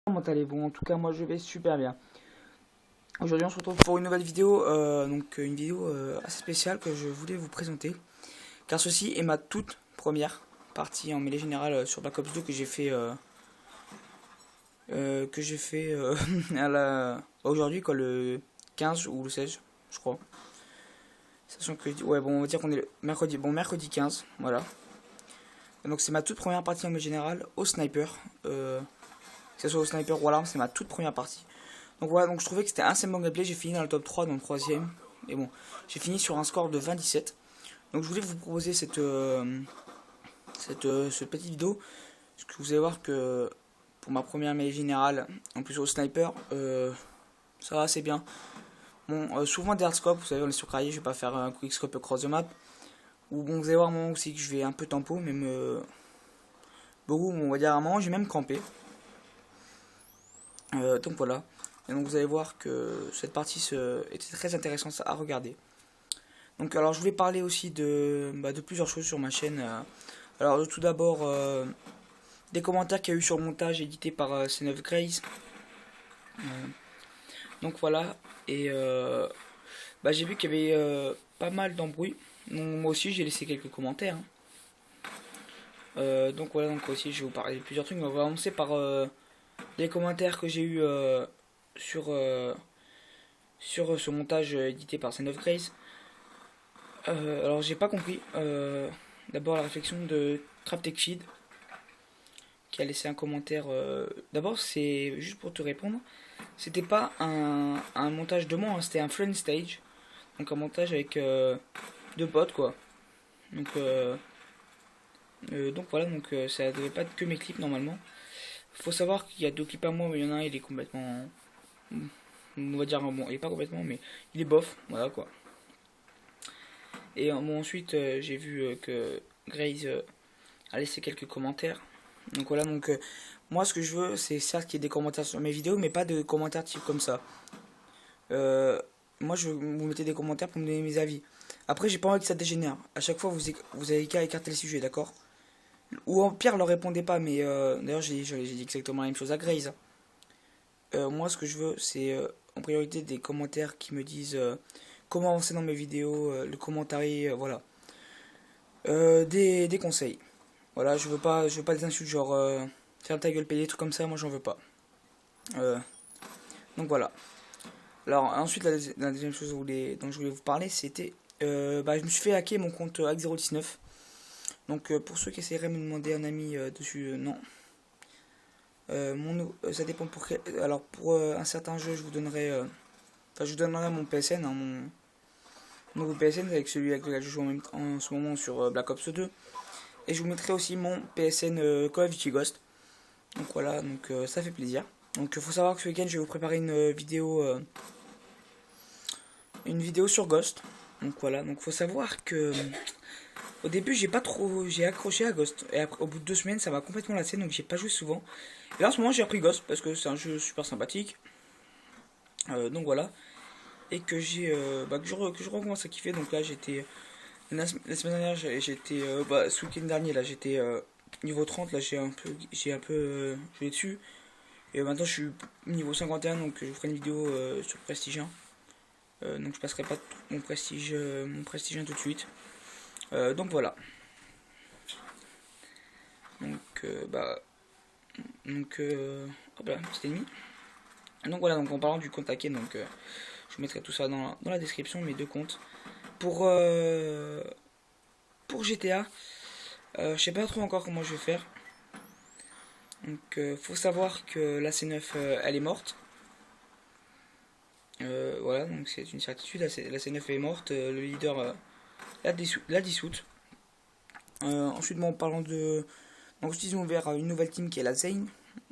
Comment allez-vous? En tout cas, moi je vais super bien. Aujourd'hui, on se retrouve pour une nouvelle vidéo, donc une vidéo assez spéciale que je voulais vous présenter. Car ceci est ma toute première partie en mêlée générale sur Black Ops 2 que j'ai fait à la aujourd'hui, quoi, le 15 ou le 16, je crois. Sachant que, ouais, bon, on va dire qu'on est le mercredi, bon, mercredi 15, voilà. Donc c'est ma toute première partie en mêlée générale au sniper. Que ce soit au sniper ou à l'arme, c'est ma toute première partie. Donc voilà, donc je trouvais que c'était assez bon gameplay. J'ai fini dans le top 3, dans le troisième. Et bon, j'ai fini sur un score de 27. Donc je voulais vous proposer cette petite vidéo. Parce que vous allez voir que pour ma première mêlée générale, en plus au sniper, ça va assez bien. Bon, souvent des hardscopes, vous savez, on est sur carrière, je vais pas faire un quickscope across the map. Ou bon, vous allez voir un moment aussi que je vais un peu tempo, même beaucoup, on va dire à un moment, j'ai même campé. Donc voilà. Et donc vous allez voir que cette partie était très intéressante à regarder. Donc alors je voulais parler aussi de plusieurs choses sur ma chaîne. Alors tout d'abord des commentaires qu'il y a eu sur le montage édité par C9 Grace. Euh, donc voilà. Et j'ai vu qu'il y avait pas mal d'embrouilles. Donc moi aussi j'ai laissé quelques commentaires, hein. Donc voilà, donc aussi je vais vous parler de plusieurs trucs. Mais on va commencer par les commentaires que j'ai eu sur, sur ce montage édité par C9 Grace. Alors j'ai pas compris. D'abord la réflexion de TrapTechFeed qui a laissé un commentaire. D'abord c'est juste pour te répondre. C'était pas un montage de moi, hein, c'était un friend stage. Donc un montage avec deux potes quoi. Donc voilà, ça devait pas être que mes clips normalement. Faut savoir qu'il y a deux clips à moi, mais il y en a un il est complètement. On va dire, bon, il est pas complètement, mais il est bof, voilà quoi. Et bon, ensuite j'ai vu que Grace a laissé quelques commentaires. Donc voilà, moi ce que je veux, c'est certes qu'il y ait des commentaires sur mes vidéos, mais pas de commentaires type comme ça. Euh, Moi je veux que vous mettez des commentaires pour me donner mes avis. Après, j'ai pas envie que ça dégénère. À chaque fois, vous avez qu'à écarter le sujet, d'accord? Ou en pire, leur répondez pas, mais d'ailleurs, j'ai dit exactement la même chose à Grace, hein. Moi, ce que je veux, c'est en priorité des commentaires qui me disent comment avancer dans mes vidéos, le commentaire, voilà. Des conseils. Voilà, je veux pas des insultes genre ferme ta gueule, payer des trucs comme ça, moi j'en veux pas. Euh, donc voilà. Alors ensuite la deuxième chose dont je voulais vous parler, c'était je me suis fait hacker mon compte Hack019. Donc pour ceux qui essaieraient de me demander un ami dessus, non. Ça dépend pour quel. Alors pour un certain jeu, je vous donnerai, je vous donnerai mon PSN, hein, mon nouveau PSN avec celui avec lequel je joue en ce moment sur Black Ops 2. Et je vous mettrai aussi mon PSN Call of Duty Ghost. Donc voilà, ça fait plaisir. Donc il faut savoir que ce week-end je vais vous préparer une vidéo sur Ghost. Donc voilà, donc faut savoir que au début j'ai accroché à Ghost et après au bout de 2 semaines ça m'a complètement lassé donc j'ai pas joué souvent. Et là en ce moment j'ai repris Ghost parce que c'est un jeu super sympathique. Donc voilà, et que je recommence à kiffer. Donc là j'étais la semaine dernière j'étais ce week-end dernier là j'étais niveau 30, là j'ai un peu joué dessus. Et maintenant je suis niveau 51, donc je vous ferai une vidéo sur Prestige 1. Donc je passerai pas mon Prestige 1 tout de suite. Donc voilà. Donc hop là, c'était ennemi. Donc voilà, donc en parlant du compte hacké, je vous mettrai tout ça dans la description, mes deux comptes. Pour GTA, je sais pas trop encore comment je vais faire. Donc faut savoir que la C9 elle est morte. Voilà, donc c'est une certitude, la C9 est morte, le leader l'a dissoute. Ensuite, en parlant de. Donc, ils ont ouvert une nouvelle team qui est la Zane.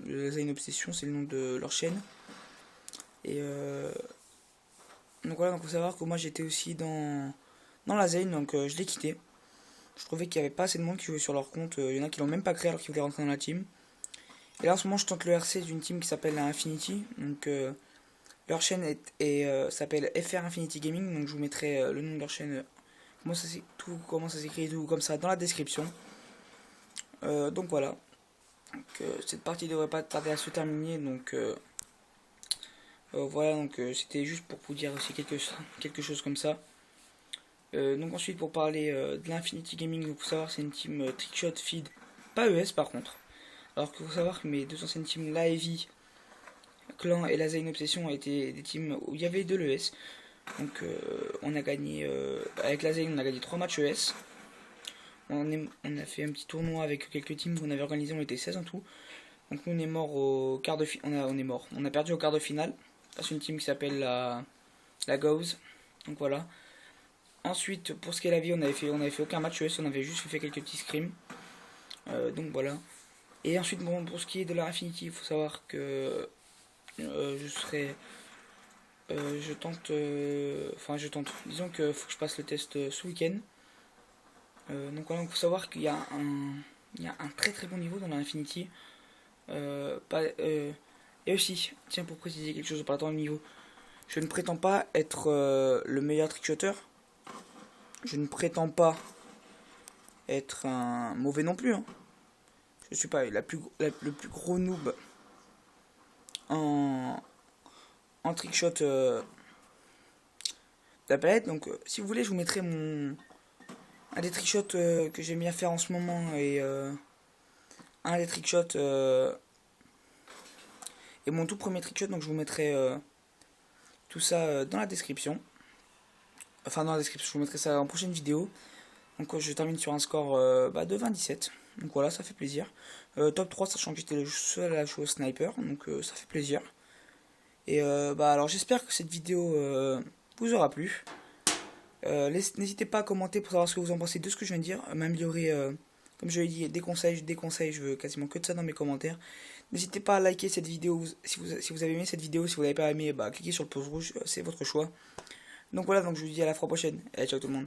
La Zane Obsession, c'est le nom de leur chaîne. Et donc voilà, donc faut savoir que moi j'étais aussi dans la Zane, donc je l'ai quitté. Je trouvais qu'il n'y avait pas assez de monde qui jouait sur leur compte. Il y en a qui l'ont même pas créé alors qu'ils voulaient rentrer dans la team. Et là en ce moment je tente le RC d'une team qui s'appelle la Infinity. Donc leur chaîne s'appelle FR Infinity Gaming. Donc je vous mettrai le nom de leur chaîne, comment ça s'écrit tout comme ça dans la description. Donc voilà. Donc, cette partie devrait pas tarder à se terminer. Donc voilà, donc c'était juste pour vous dire aussi quelque chose comme ça. Donc ensuite pour parler de l'Infinity Gaming, il faut savoir c'est une team Trickshot Feed, pas ES par contre. Alors qu'il faut savoir que mes deux anciennes teams, la Heavy Clan et la Zayn Obsession, étaient des teams où il y avait de l'ES. Donc on a gagné, avec la Zayn on a gagné 3 matchs ES. On a fait un petit tournoi avec quelques teams qu'on avait organisé, on était 16 en tout. Donc nous on est mort au quart de finale, on est mort. On a perdu au quart de finale face à une team qui s'appelle la Goes. Donc voilà. Ensuite, pour ce qui est la vie, on avait fait aucun match ES, on avait juste fait quelques petits scrims. Donc voilà. Et ensuite, bon, pour ce qui est de la Infinity, il faut savoir que je serai. Je tente. Enfin, je tente. Disons que faut que je passe le test ce week-end. Donc voilà, il faut savoir qu'il y a un très très bon niveau dans la Infinity. Et aussi, tiens, pour préciser quelque chose par rapport au niveau, je ne prétends pas être le meilleur trickshotter. Je ne prétends pas être un mauvais non plus. Hein. Je suis pas le plus gros noob en trickshot de la palette. Donc si vous voulez, je vous mettrai un des trickshots que j'aime bien faire en ce moment et un des trickshots et mon tout premier trickshot. Donc je vous mettrai tout ça dans la description. Enfin dans la description, je vous mettrai ça en prochaine vidéo. Donc je termine sur un score de 27. Donc voilà, ça fait plaisir. Top 3, sachant que j'étais le seul à jouer au sniper. Donc ça fait plaisir. Et alors j'espère que cette vidéo vous aura plu. N'hésitez pas à commenter pour savoir ce que vous en pensez de ce que je viens de dire. M'améliorer, comme je l'ai dit, des conseils. Je veux quasiment que de ça dans mes commentaires. N'hésitez pas à liker cette vidéo si vous avez aimé cette vidéo. Si vous n'avez pas aimé, cliquez sur le pouce rouge, c'est votre choix. Donc voilà, donc je vous dis à la fois prochaine. Allez, ciao tout le monde.